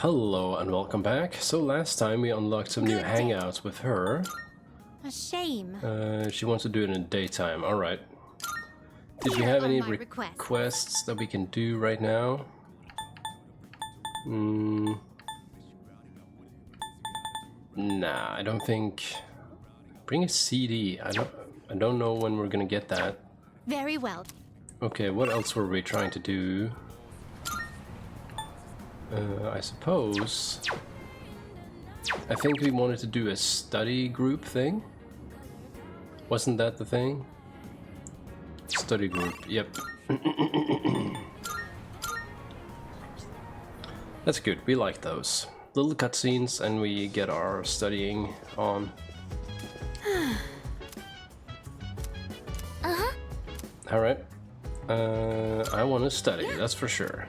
Hello and welcome back. So last time we unlocked some new hangouts with her. A shame. She wants to do it in the daytime. Alright. Did you have any requests that we can do right now? Nah, I don't think. Bring a CD. I don't know when we're gonna get that. Very well. Okay, what else were we trying to do? I suppose. I think we wanted to do a study group thing. Wasn't that the thing? Study group, yep. That's good, we like those. Little cutscenes and we get our studying on. Uh-huh. Alright. I want to study, that's for sure.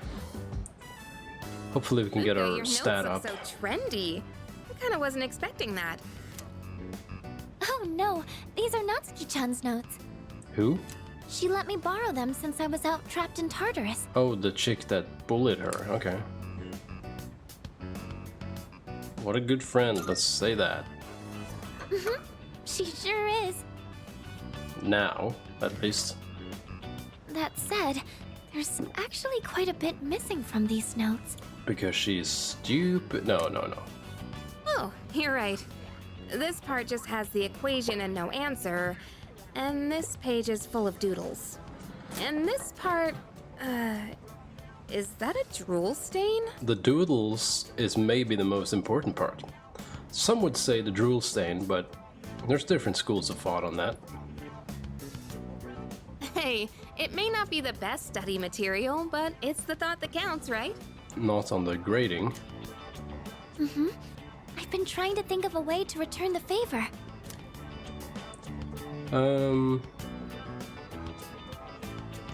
Hopefully we can get our stat up. So trendy. I kind of wasn't expecting that. Oh no, these are Natsuki-chan's notes. Who? She let me borrow them since I was out trapped in Tartarus. Oh, the chick that bullied her, okay. What a good friend, let's say that. She sure is. Now, at least. That said, there's actually quite a bit missing from these notes. Because she's stupid? No. Oh, you're right. This part just has the equation and no answer, and this page is full of doodles. And this part, is that a drool stain? The doodles is maybe the most important part. Some would say the drool stain, but there's different schools of thought on that. Hey, it may not be the best study material, but it's the thought that counts, right? Not on the grading. I've been trying to think of a way to return the favor.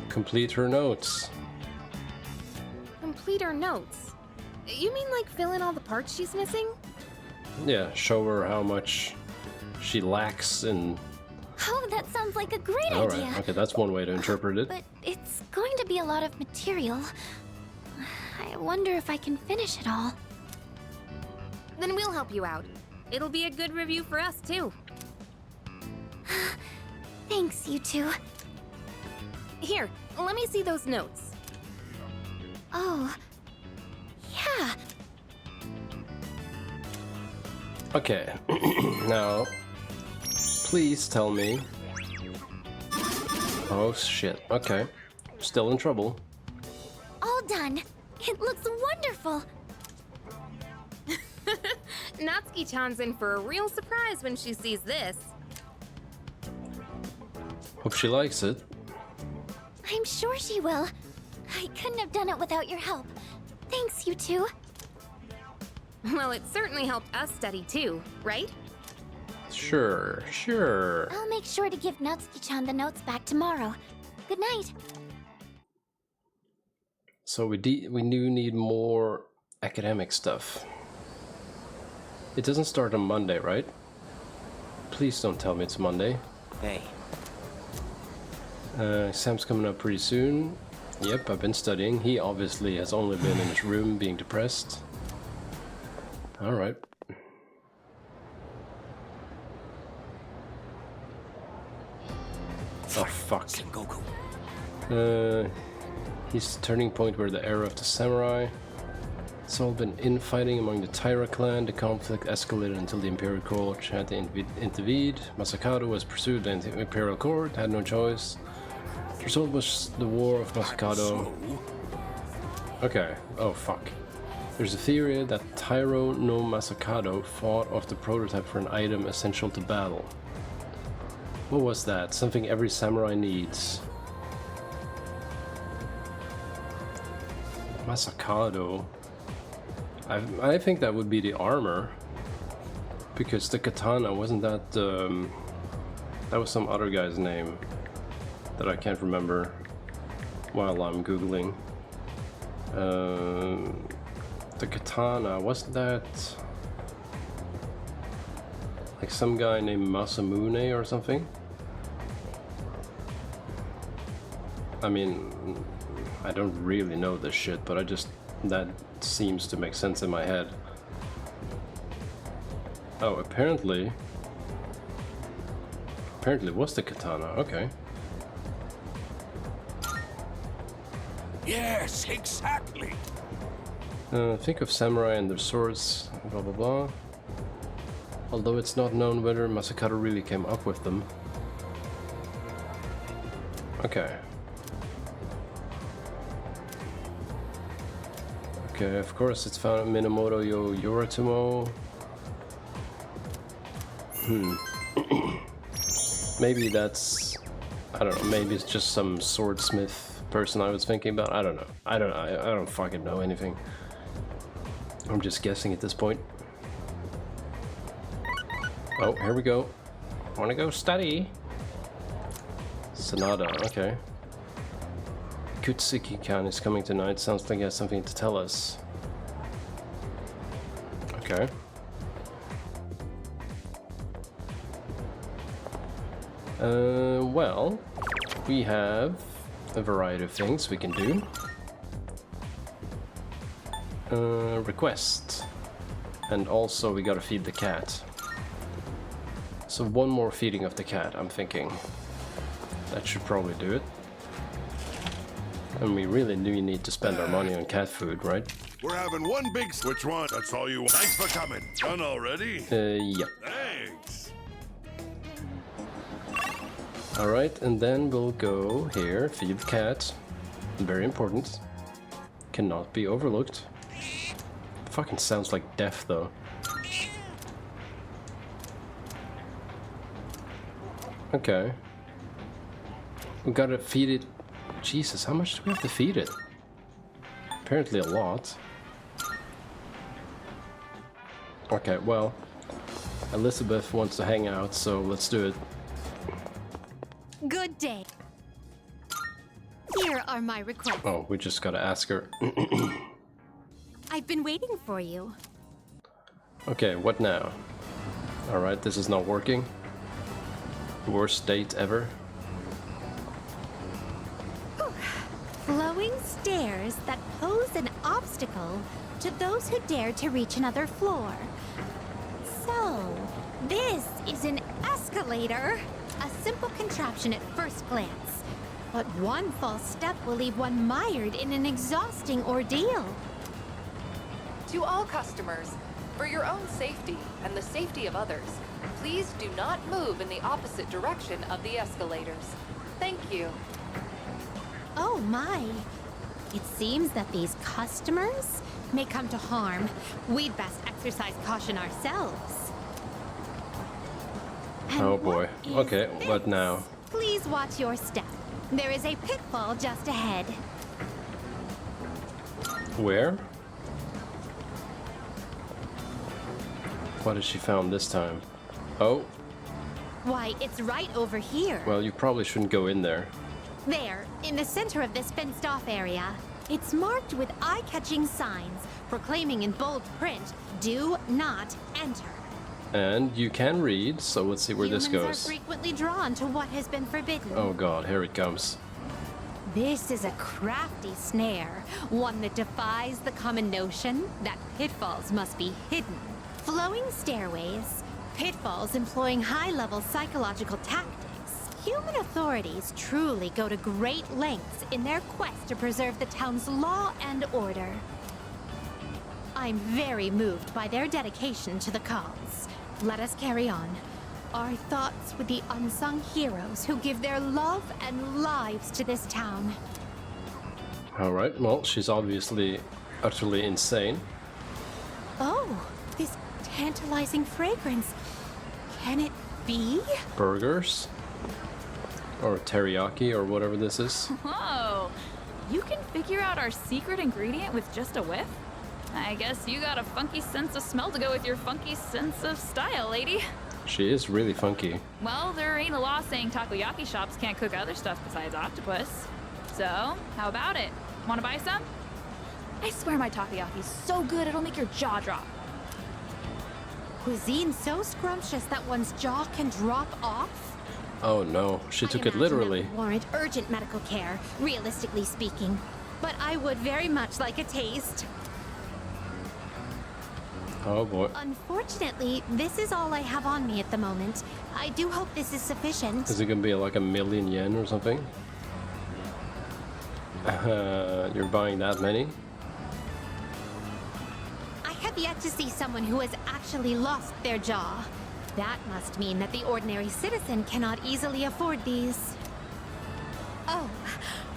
Complete her notes. Complete her notes. You mean like fill in all the parts she's missing? Yeah, show her how much she lacks in... Oh, that sounds like a great idea. Alright, okay, that's one way to interpret it. But it's going to be a lot of material. I wonder if I can finish it all. Then we'll help you out. It'll be a good review for us, too. Thanks, you two. Here, let me see those notes. Oh, yeah. Okay, now, please tell me... Oh shit, okay. Still in trouble. All done. It looks wonderful. Natsuki-chan's in for a real surprise when she sees this. Hope she likes it. I'm sure she will. I couldn't have done it without your help. Thanks, you two. Well, it certainly helped us study too, right? Sure. I'll make sure to give Natsuki-chan the notes back tomorrow. Good night. So we do need more academic stuff. It doesn't start on Monday, right? Please don't tell me it's Monday. Hey. Exam's coming up pretty soon. Yep, I've been studying. He obviously has only been in his room being depressed. Alright. Oh fuck. He's the turning point where the era of the samurai. It's all been infighting among the Taira clan. The conflict escalated until the Imperial Court had to intervene. Masakado was pursued by the Imperial Court, had no choice. The result was the War of Masakado. Okay, oh fuck. There's a theory that Tairo no Masakado fought off the prototype for an item essential to battle. What was that? Something every samurai needs. Masakado. I think that would be the armor, because the katana wasn't that. That was some other guy's name that I can't remember while I'm googling. The katana, wasn't that like some guy named Masamune or something? I mean, I don't really know this shit, but I just That seems to make sense in my head. Oh, apparently it was the katana. Okay. Yes, exactly. Think of samurai and their swords, blah blah blah. Although it's not known whether Masakado really came up with them. Okay. Okay, of course it's found in Minamoto yo Yoritomo. Maybe that's... I don't know, maybe it's just some swordsmith person I was thinking about. I don't know. I don't fucking know anything. I'm just guessing at this point. Oh, here we go. Wanna go study? Sonata, okay. Kutsiki-kan is coming tonight. Sounds like he has something to tell us. Okay. Well, we have a variety of things we can do. Request. And also we gotta feed the cat. So one more feeding of the cat, I'm thinking. That should probably do it. And we really do need to spend our money on cat food, right? We're having one big... Which one? That's all you want. Thanks for coming. Done already? Yep. Thanks. Alright, and then we'll go here, feed the cat. Very important. Cannot be overlooked. Fucking sounds like death, though. Okay. We gotta feed it... Jesus, how much do we have to feed it? Apparently a lot. Okay, well... Elizabeth wants to hang out, so let's do it. Good day. Here are my requests. Oh, we just gotta ask her. I've been waiting for you. Okay, what now? Alright, this is not working. Worst date ever. Flowing stairs that pose an obstacle to those who dare to reach another floor. So, this is an escalator. A simple contraption at first glance. But one false step will leave one mired in an exhausting ordeal. To all customers, for your own safety and the safety of others, please do not move in the opposite direction of the escalators. Thank you. Oh my. It seems that these customers may come to harm. We'd best exercise caution ourselves. And Oh boy. what is Okay, what this? now? Please watch your step. There is a pitfall just ahead. Where? What has she found this time? Oh, Why, it's right over here. well, you probably shouldn't go in there. There, in the center of this fenced-off area. It's marked with eye-catching signs, proclaiming in bold print, "Do not enter." And you can read, so let's see where this Humans goes. are frequently drawn to what has been forbidden. Oh god, here it comes. This is a crafty snare, one that defies the common notion that pitfalls must be hidden. Flowing stairways, pitfalls employing high-level psychological tactics. Human authorities truly go to great lengths in their quest to preserve the town's law and order. I'm very moved by their dedication to the cause. Let us carry on. Our thoughts with the unsung heroes who give their love and lives to this town. Alright, well, she's obviously utterly insane. Oh, this tantalizing fragrance. Can it be? Burgers? Or teriyaki, or whatever this is. Whoa! You can figure out our secret ingredient with just a whiff? I guess you got a funky sense of smell to go with your funky sense of style, lady. She is really funky. Well, there ain't a law saying takoyaki shops can't cook other stuff besides octopus. So, how about it? Wanna buy some? I swear my takoyaki's so good it'll make your jaw drop. Cuisine so scrumptious that one's jaw can drop off? Oh no, she took it I imagine literally. that would warrant urgent medical care, realistically speaking. but I would very much like a taste. Oh boy. Unfortunately, this is all I have on me at the moment. I do hope this is sufficient. Is it gonna be like 1,000,000 yen or something? You're buying that many? I have yet to see someone who has actually lost their jaw. That must mean that the ordinary citizen cannot easily afford these. Oh,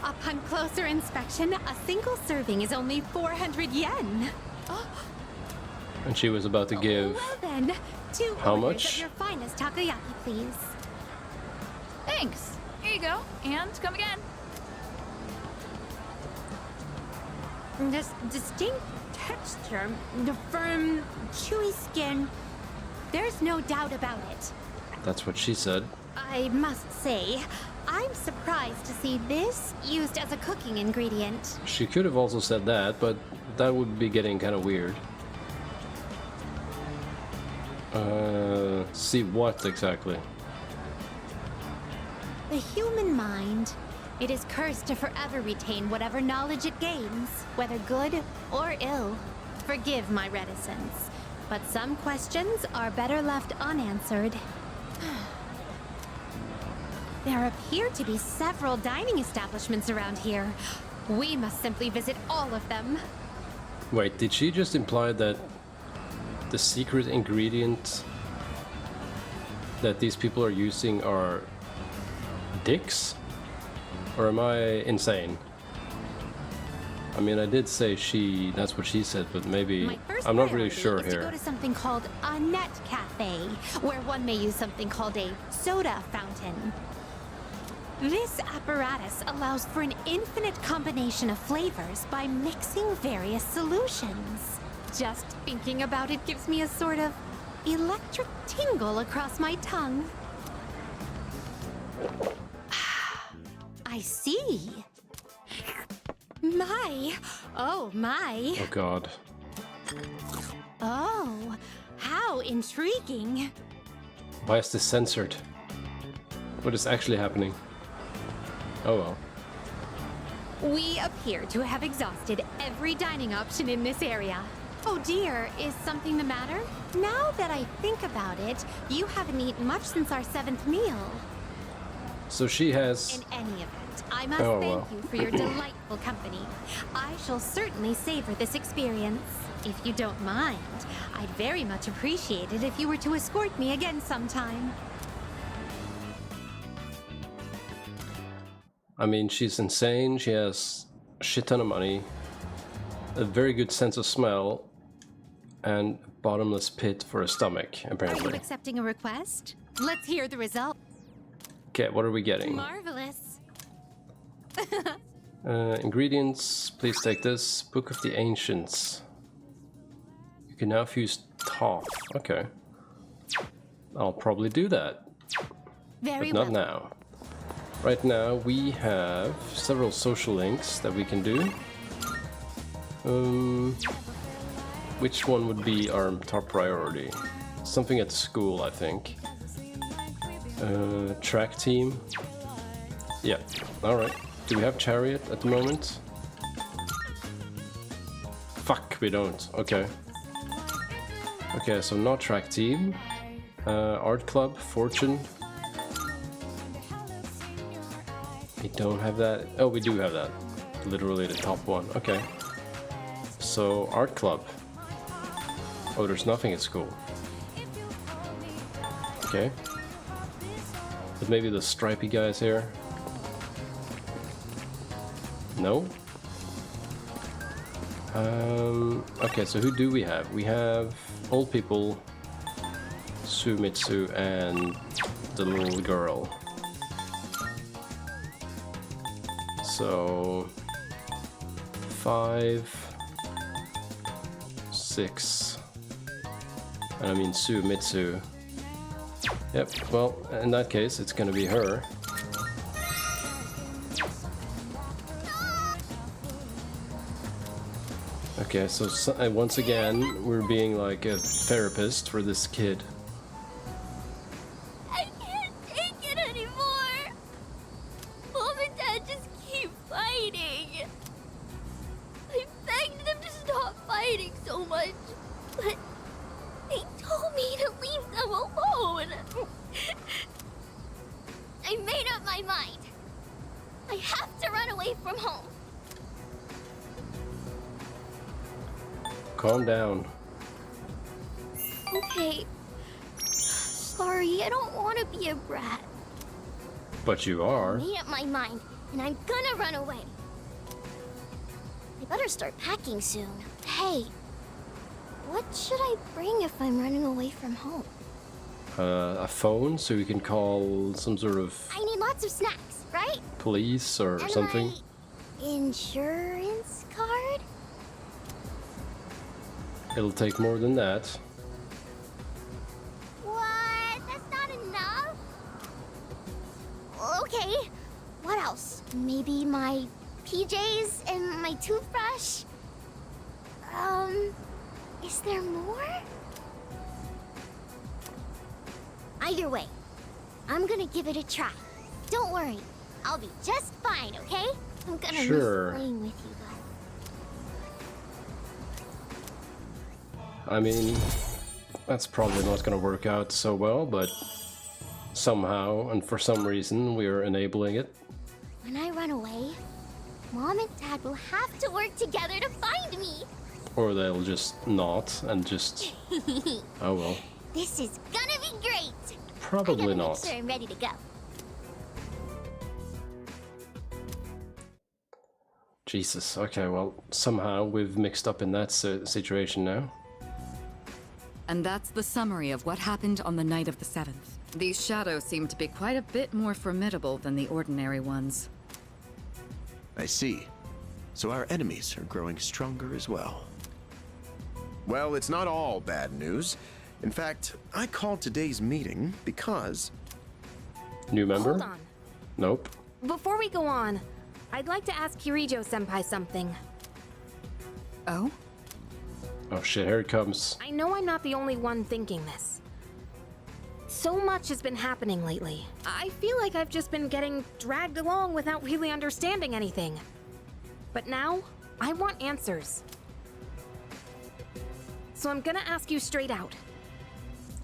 upon closer inspection, a single serving is only 400 yen. And she was about to give... Well then, 2 How orders much? of your finest takoyaki, please. Thanks. Here you go. And come again. This distinct texture, the firm, chewy skin, there's no doubt about it. That's what she said. I must say, I'm surprised to see this used as a cooking ingredient. She could have also said that, but that would be getting kind of weird. See what exactly? The human mind, it is cursed to forever retain whatever knowledge it gains, whether good or ill. Forgive my reticence, but some questions are better left unanswered. There appear to be several dining establishments around here. We must simply visit all of them. Wait, did she just imply that the secret ingredient that these people are using are dicks? Or am I insane? I mean, I did say that's what she said, but maybe, My first I'm not really priority sure is to go here. to something called a net cafe, where one may use something called a soda fountain. This apparatus allows for an infinite combination of flavors by mixing various solutions. Just thinking about it gives me a sort of electric tingle across my tongue. I see. My. Oh, my. Oh god. Oh, how intriguing. Why is this censored? What is actually happening? Oh well. We appear to have exhausted every dining option in this area. Oh dear, is something the matter? Now that I think about it, you haven't eaten much since our 7th meal. So she has... In any event, I must Oh, thank well. you for your delightful company. I shall certainly savor this experience. If you don't mind, I'd very much appreciate it if you were to escort me again sometime. I mean, she's insane, she has a shit ton of money, a very good sense of smell, and a bottomless pit for a stomach, Are you apparently. accepting a request? Let's hear the result. Okay, what are we getting? Marvelous. Ingredients, please take this. Book of the Ancients. You can now fuse Toph. Okay. I'll probably do that, Very but not well. now. Right now we have several social links that we can do. Which one would be our top priority? Something at the school, I think. Track team. Yeah, alright. Do we have chariot at the moment? Fuck, we don't. Okay. Okay, so not track team. Art club, fortune. We don't have that. Oh, we do have that. Literally the top one. Okay. So, art club. Oh, there's nothing at school. Okay. But maybe the stripy guys here. No? Okay, so who do we have? We have old people, Sumitsu, and the little girl. So 5, 6, and I mean Sumitsu. Yep, well, in that case, it's gonna be her. Okay, so once again, we're being like a therapist for this kid. I can't take it anymore. Mom and Dad just keep fighting. But they told me to leave them alone. I made up my mind. I have to run away from home. Calm down. Okay. Sorry, I don't want to be a brat. But you are. I made up my mind, and I'm gonna run away. I better start packing soon. Hey, what should I bring if I'm running away from home? A phone so you can call some sort of I need lots of snacks, right? police or And something. my insurance card? It'll take more than that. What? That's not enough? Okay, what else? Maybe my PJs and my toothbrush? Is there more? Either way, I'm gonna give it a try. Don't worry, I'll be just fine, okay? I'm gonna Sure. miss playing with you guys. I mean, that's probably not gonna work out so well, but somehow and for some reason we are enabling it. When I run away, Mom and Dad will have to work together to find me. Or they'll just not and just. Oh well. This is gonna be great. Probably I gotta not. Make sure I'm ready to go. Jesus, okay, well, somehow we've mixed up in that situation now. And that's the summary of what happened on the night of the 7th. These shadows seem to be quite a bit more formidable than the ordinary ones. I see. So our enemies are growing stronger as well. Well, it's not all bad news. In fact, I called today's meeting because... New member? Hold on. Nope. Before we go on, I'd like to ask Kirijo-senpai something. Oh? Oh shit, here it comes. I know I'm not the only one thinking this. So much has been happening lately. I feel like I've just been getting dragged along without really understanding anything. But now, I want answers. So I'm gonna ask you straight out.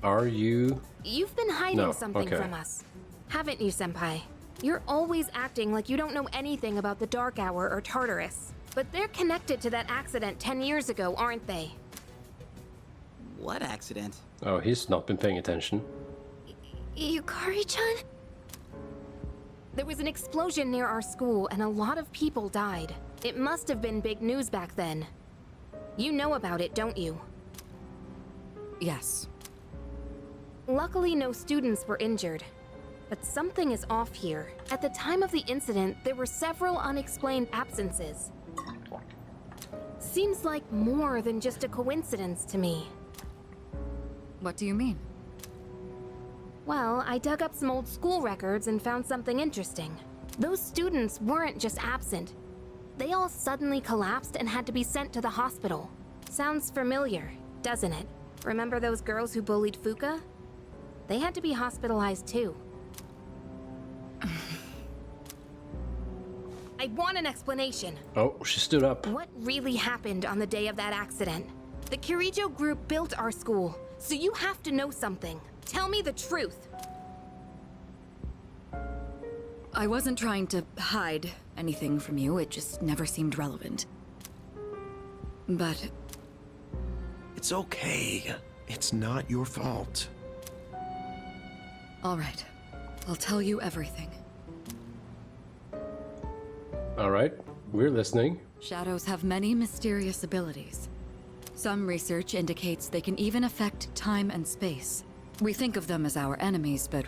Are you? You've been hiding No, something okay. from us, haven't you, Senpai? You're always acting like you don't know anything about the Dark Hour or Tartarus. But they're connected to that accident 10 years ago, aren't they? What accident? Oh, he's not been paying attention. Yukari-chan? There was an explosion near our school and a lot of people died. It must have been big news back then. You know about it, don't you? Yes. Luckily, no students were injured. But something is off here. At the time of the incident, there were several unexplained absences. Seems like more than just a coincidence to me. What do you mean? Well, I dug up some old school records and found something interesting. Those students weren't just absent. They all suddenly collapsed and had to be sent to the hospital. Sounds familiar, doesn't it? Remember those girls who bullied Fuka? They had to be hospitalized too. I want an explanation. Oh, she stood up. What really happened on the day of that accident? The Kirijo group built our school, so you have to know something. Tell me the truth. I wasn't trying to hide anything from you, it just never seemed relevant. But It's okay. It's not your fault. all right, I'll tell you everything. Alright, we're listening. Shadows have many mysterious abilities. Some research indicates they can even affect time and space. We think of them as our enemies, but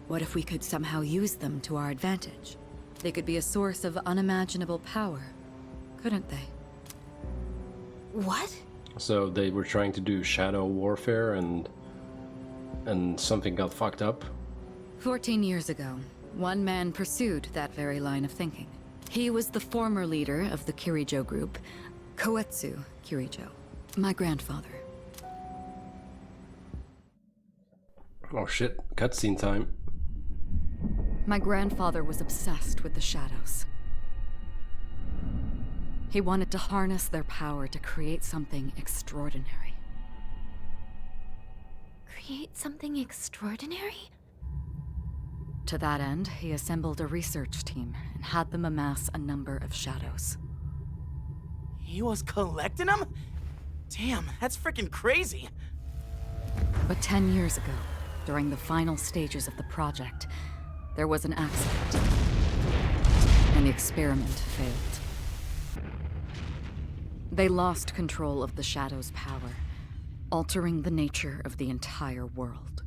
what if we could somehow use them to our advantage? They could be a source of unimaginable power, couldn't they? What? So they were trying to do shadow warfare and something got fucked up. 14 years ago, one man pursued that very line of thinking. He was the former leader of the Kirijo group, Koetsu Kirijo, my grandfather. Oh shit, cutscene time. My grandfather was obsessed with the shadows. He wanted to harness their power to create something extraordinary. create something extraordinary? To that end, he assembled a research team and had them amass a number of shadows. He was collecting them? Damn, that's freaking crazy. But 10 years ago, during the final stages of the project, there was an accident. And the experiment failed. They lost control of the Shadow's power, altering the nature of the entire world.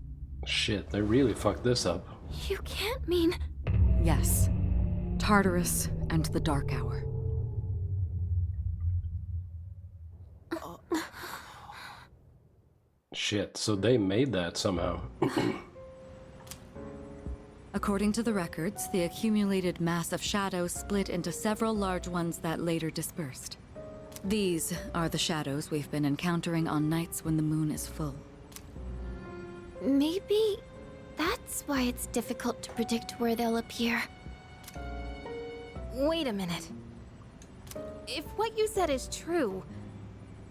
Shit, they really fucked this up. You can't mean... Yes, Tartarus and the Dark Hour. Shit, so they made that somehow. According to the records, the accumulated mass of shadows split into several large ones that later dispersed. These are the shadows we've been encountering on nights when the moon is full. Maybe that's why it's difficult to predict where they'll appear. Wait a minute. If what you said is true,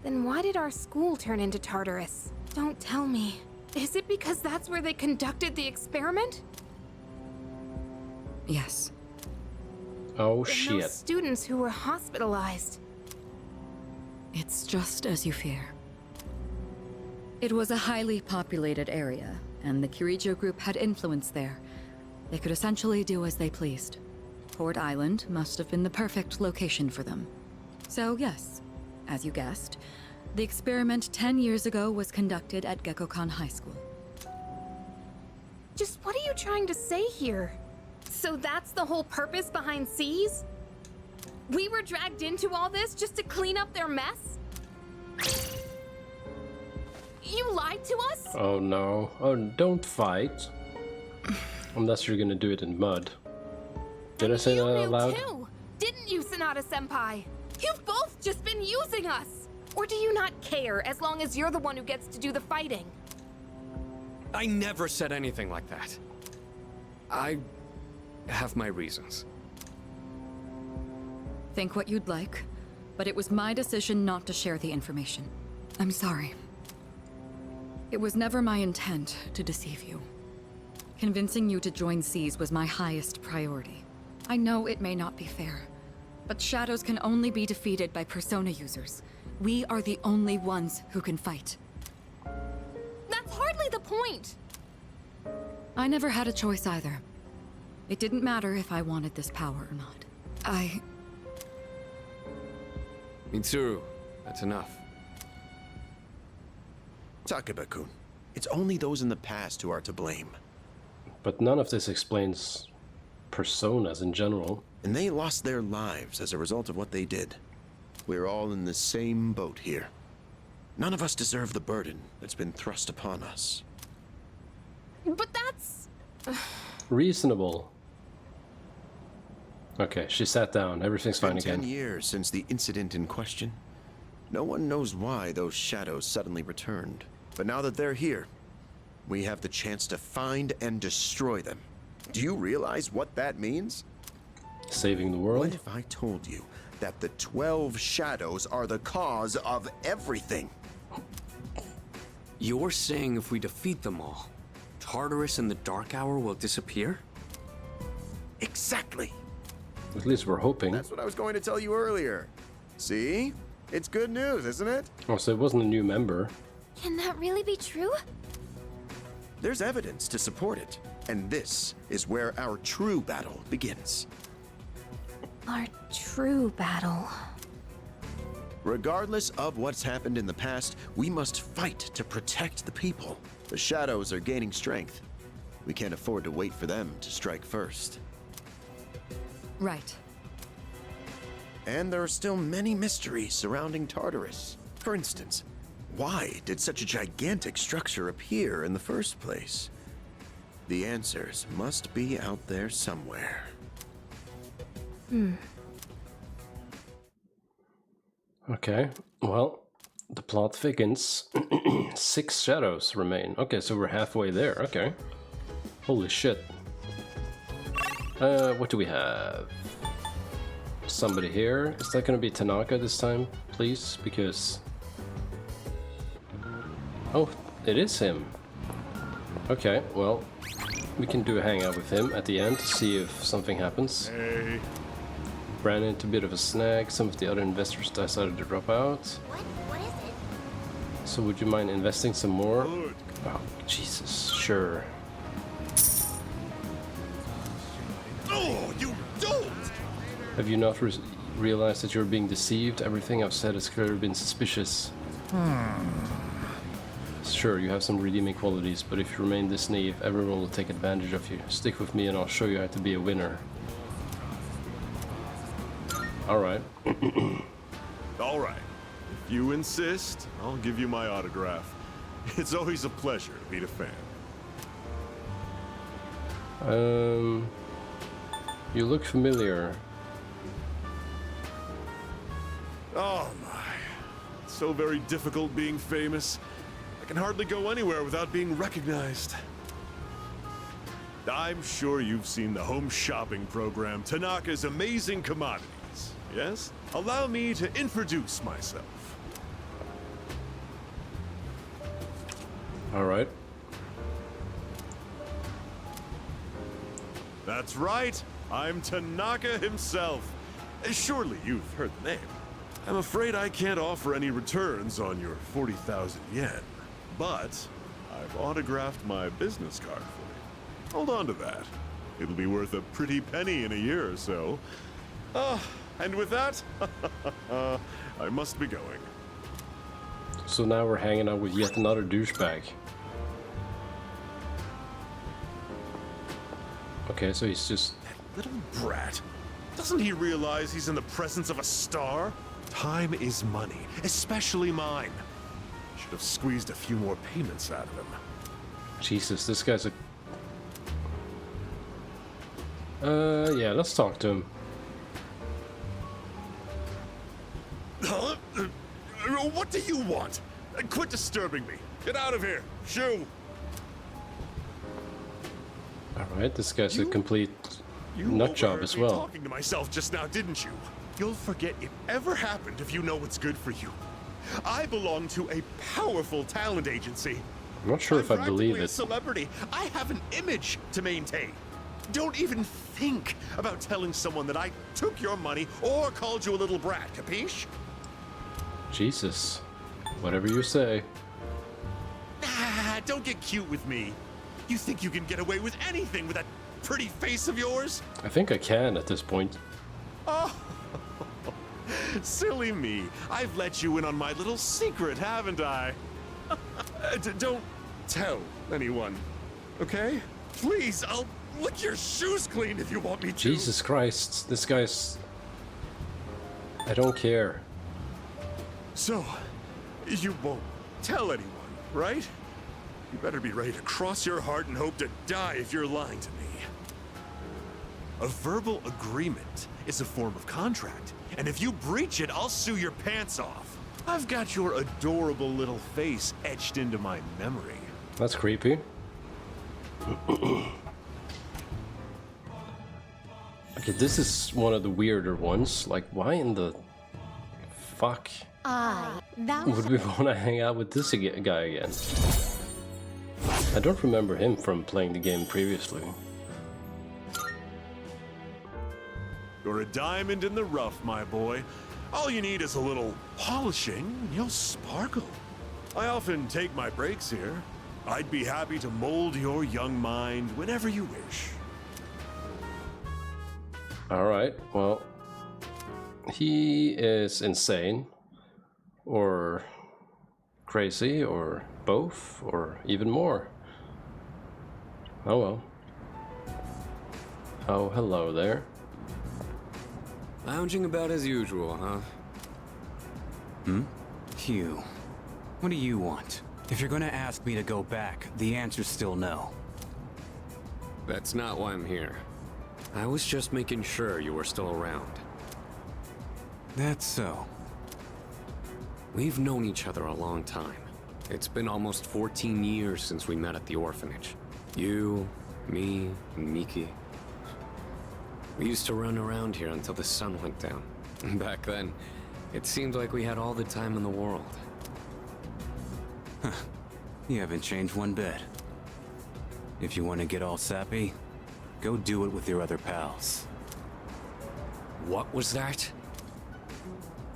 then why did our school turn into Tartarus? Don't tell me. Is it because that's where they conducted the experiment? Yes. Oh Then shit. those students who were hospitalized. It's just as you fear. It was a highly populated area, and the Kirijo group had influence there. They could essentially do as they pleased. Port Island must have been the perfect location for them. So yes, as you guessed, the experiment 10 years ago was conducted at Gekkokan High School. Just what are you trying to say here? So that's the whole purpose behind C's? We were dragged into all this just to clean up their mess? You lied to us? Oh no. Oh, don't fight. Unless you're gonna do it in mud. Did I say that out loud? You knew too, didn't you, Sonata-senpai? You've both just been using us! Or do you not care as long as you're the one who gets to do the fighting? I never said anything like that. I have my reasons. Think what you'd like, but it was my decision not to share the information. I'm sorry. It was never my intent to deceive you. Convincing you to join C's was my highest priority. I know it may not be fair, but shadows can only be defeated by persona users. We are the only ones who can fight. That's hardly the point! I never had a choice either. It didn't matter if I wanted this power or not. Mitsuru, that's enough. Takeba-kun, it's only those in the past who are to blame. But none of this explains personas in general. And they lost their lives as a result of what they did. We're all in the same boat here. None of us deserve the burden that's been thrust upon us. But that's... Reasonable. Okay, she sat down. Everything's fine It's been again. 10 years since the incident in question. No one knows why those shadows suddenly returned. But now that they're here, we have the chance to find and destroy them. Do you realize what that means? Saving the What world? if I told you that the 12 shadows are the cause of everything? You're saying if we defeat them all, Tartarus and the Dark Hour will disappear? Exactly. At least we're hoping. That's what I was going to tell you earlier. See? It's good news, isn't it? Oh, so it wasn't a new member. Can that really be true? There's evidence to support it. And this is where our true battle begins. Our true battle. Regardless of what's happened in the past, we must fight to protect the people. The shadows are gaining strength. We can't afford to wait for them to strike first. Right. And there are still many mysteries surrounding Tartarus. For instance, why did such a gigantic structure appear in the first place? The answers must be out there somewhere. Okay, well, the plot thickens. 6 shadows remain. Okay, so we're halfway there. Okay. Holy shit. What do we have? Somebody here. Is that gonna be Tanaka this time, please? Because... Oh, it is him. Okay, well, we can do a hangout with him at the end to see if something happens. Hey. Ran into a bit of a snag. Some of the other investors decided to drop out. What is it? So would you mind investing some more? Good. Oh, Jesus, sure. Oh, you don't! Have you not realized that you're being deceived? Everything I've said has clearly been suspicious. Sure, you have some redeeming qualities, but if you remain this naive, everyone will take advantage of you. Stick with me and I'll show you how to be a winner. Alright. Alright. If you insist, I'll give you my autograph. It's always a pleasure to meet a fan. You look familiar. Oh my. It's so very difficult being famous. I can hardly go anywhere without being recognized. I'm sure you've seen the home shopping program, Tanaka's Amazing Commodities. Yes? Allow me to introduce myself. Alright. That's right. I'm Tanaka himself. Surely you've heard the name. I'm afraid I can't offer any returns on your 40,000 yen. But I've autographed my business card for you. Hold on to that. It'll be worth a pretty penny in a year or so. And with that, I must be going. So now we're hanging out with yet another douchebag. Okay, so he's just... Little brat. Doesn't he realize he's in the presence of a star? Time is money, especially mine. Should have squeezed a few more payments out of him. Jesus, this guy's a... yeah, let's talk to him. Huh? What do you want? Quit disturbing me. Get out of here. Shoo. Alright, this guy's a complete You nut job overheard as me well. talking to myself just now, didn't you? You'll forget it ever happened if you know what's good for you. I belong to a powerful talent agency. I'm not sure if I believe practically a it. celebrity. I have an image to maintain. Don't even think about telling someone that I took your money or called you a little brat, capiche? Jesus. Whatever you say. Ah, don't get cute with me. You think you can get away with anything with that pretty face of yours? I think I can at this point. Oh, silly me. I've let you in on my little secret, haven't I? Don't tell anyone, okay? Please, I'll lick your shoes clean if you want me to. Jesus Christ, this guy's... I don't care. So, you won't tell anyone, right? You better be ready to cross your heart and hope to die if you're lying to me. A verbal agreement is a form of contract, and if you breach it, I'll sue your pants off. I've got your adorable little face etched into my memory. That's creepy. Okay, this is one of the weirder ones. Like, why in the fuck would we want to hang out with this guy again? I don't remember him from playing the game previously. You're a diamond in the rough, my boy. All you need is a little polishing, and you'll sparkle. I often take my breaks here. I'd be happy to mold your young mind whenever you wish. Alright, well... He is insane. Or... crazy, or both, or even more. Oh well. Oh, hello there. Lounging about as usual, huh? Hugh, what do you want? If you're gonna ask me to go back, the answer's still no. That's not why I'm here. I was just making sure you were still around. That's so. We've known each other a long time. It's been almost 14 years since we met at the orphanage. You, me, and Miki. We used to run around here until the sun went down. Back then, it seemed like we had all the time in the world. You haven't changed one bit. If you want to get all sappy, go do it with your other pals. What was that?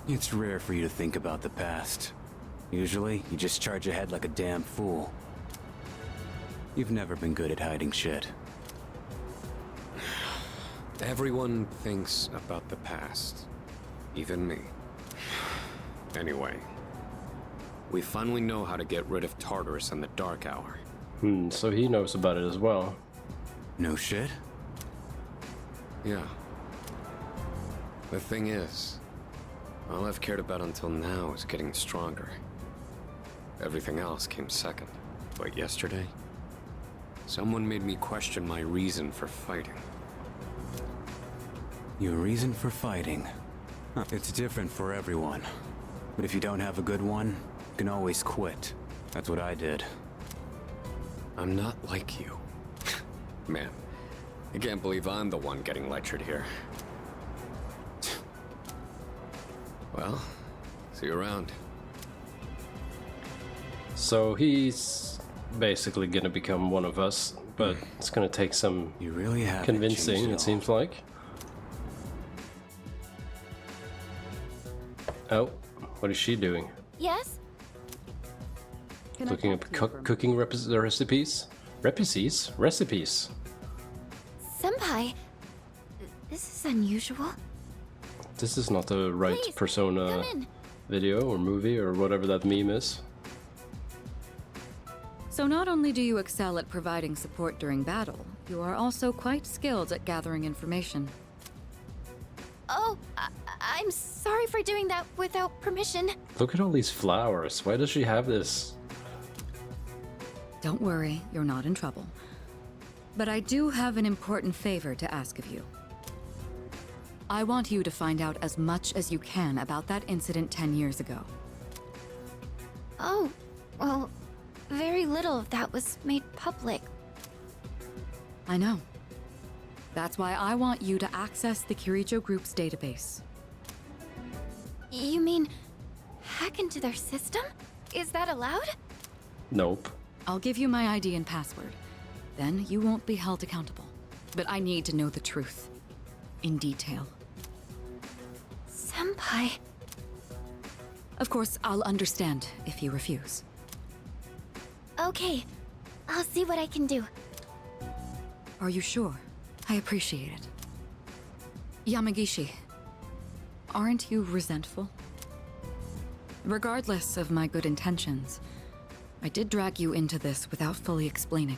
It's rare for you to think about the past. Usually, you just charge ahead like a damn fool. You've never been good at hiding shit. Everyone thinks about the past. Even me. Anyway. We finally know how to get rid of Tartarus in the Dark Hour. So he knows about it as well. No shit? Yeah. The thing is, all I've cared about until now is getting stronger. Everything else came second. But yesterday, someone made me question my reason for fighting. Your reason for fighting? It's different for everyone. But if you don't have a good one, you can always quit. That's what I did. I'm not like you. Man, I can't believe I'm the one getting lectured here. Well, see you around. So he's basically gonna become one of us, but it's gonna take some You really have convincing, it seems like. Oh, what is she doing? Yes? Looking up cooking recipes? Recipes? Senpai, this is unusual. This is not the right Please, Persona come in. video or movie or whatever that meme is. So not only do you excel at providing support during battle, you are also quite skilled at gathering information. Oh, I'm sorry for doing that without permission. Look at all these flowers. Why does she have this? Don't worry, you're not in trouble. But I do have an important favor to ask of you. I want you to find out as much as you can about that incident 10 years ago. Oh, well, very little of that was made public. I know. That's why I want you to access the Kirijo Group's database. You mean hack into their system? Is that allowed? Nope. I'll give you my ID and password. Then you won't be held accountable. But I need to know the truth. In detail. Senpai. Of course, I'll understand if you refuse. Okay, I'll see what I can do. Are you sure? I appreciate it. Yamagishi, aren't you resentful? Regardless of my good intentions, I did drag you into this without fully explaining.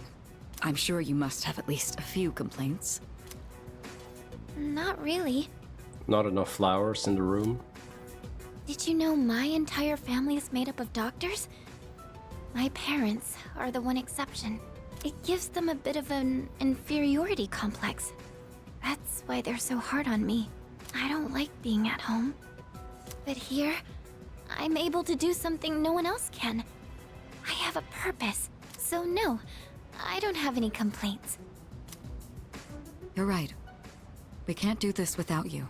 I'm sure you must have at least a few complaints. Not really. Not enough flowers in the room. Did you know my entire family is made up of doctors? My parents are the one exception. It gives them a bit of an inferiority complex. That's why they're so hard on me. I don't like being at home. But here, I'm able to do something no one else can. I have a purpose, so no, I don't have any complaints. You're right. We can't do this without you.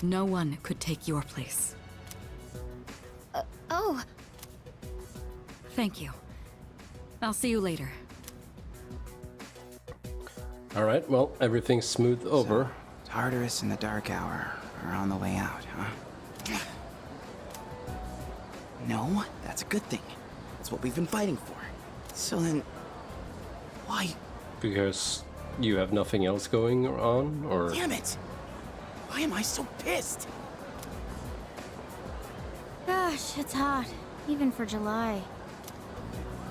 No one could take your place. Oh, Thank you. I'll see you later. Alright, well, everything's smoothed over. Tartarus and the Dark Hour are on the way out, huh? No, that's a good thing. That's what we've been fighting for. So then, why? Because you have nothing else going on, or... Damn it! Why am I so pissed? gosh, it's hot, even for July.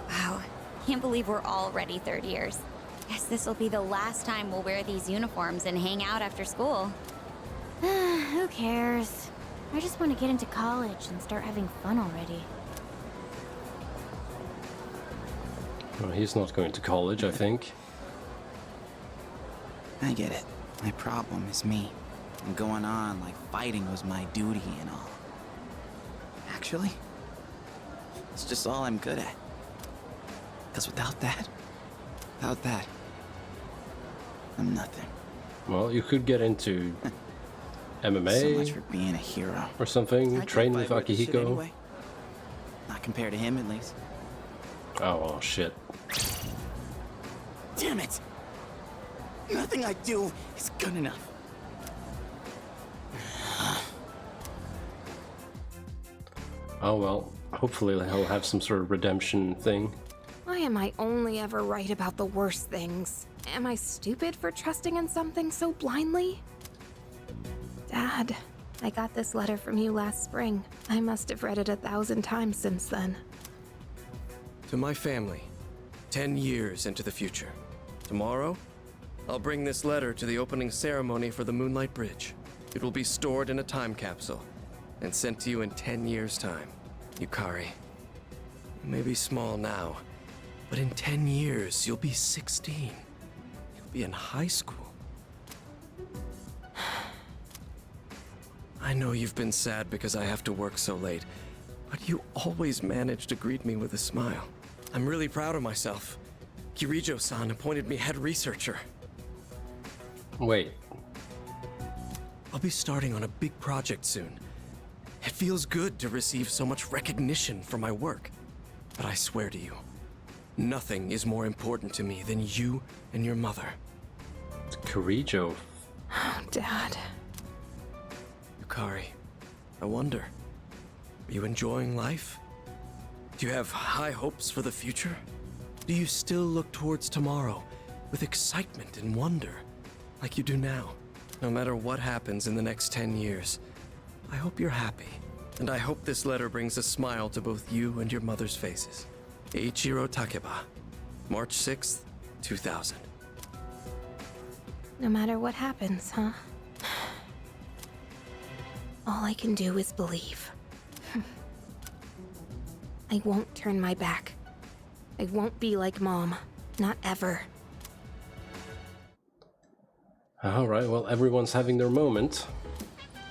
Wow, can't believe we're already third years. Guess this will be the last time we'll wear these uniforms and hang out after school. Who cares? I just want to get into college and start having fun already. Well, he's not going to college, I think. I get it. My problem is me. I'm going on like fighting was my duty and all. Actually, it's just all I'm good at. Because without that, I'm nothing. Well, you could get into MMA So much for being a hero. or something. I Train can't with fight this shit Akihiko. anyway. Not compared to him, at least. Oh, well, shit. Damn it! Nothing I do is good enough. Oh well, hopefully he'll have some sort of redemption thing. Why am I only ever right about the worst things? Am I stupid for trusting in something so blindly? Dad, I got this letter from you last spring. I must have read it 1,000 times since then. To my family, 10 years into the future. Tomorrow, I'll bring this letter to the opening ceremony for the Moonlight Bridge. It will be stored in a time capsule and sent to you in 10 years' time. Yukari, you may be small now, but in 10 years, you'll be 16. You'll be in high school. I know you've been sad because I have to work so late, but you always manage to greet me with a smile. I'm really proud of myself. Kirijo-san appointed me head researcher. Wait. I'll be starting on a big project soon. It feels good to receive so much recognition for my work. But I swear to you, nothing is more important to me than you and your mother. It's Kirijo. Oh, Dad. Yukari, I wonder, are you enjoying life? Do you have high hopes for the future? Do you still look towards tomorrow with excitement and wonder, like you do now? No matter what happens in the next 10 years, I hope you're happy. And I hope this letter brings a smile to both you and your mother's faces. Eiichiro Takeba, March 6th, 2000. No matter what happens, huh? All I can do is believe. I won't turn my back. I won't be like Mom. Not ever. Alright, well, everyone's having their moment.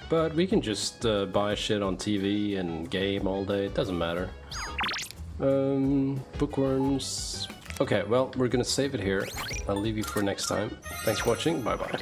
But we can just buy shit on TV and game all day, it doesn't matter. Bookworms. Okay, well, we're gonna save it here. I'll leave you for next time. Thanks for watching, bye bye.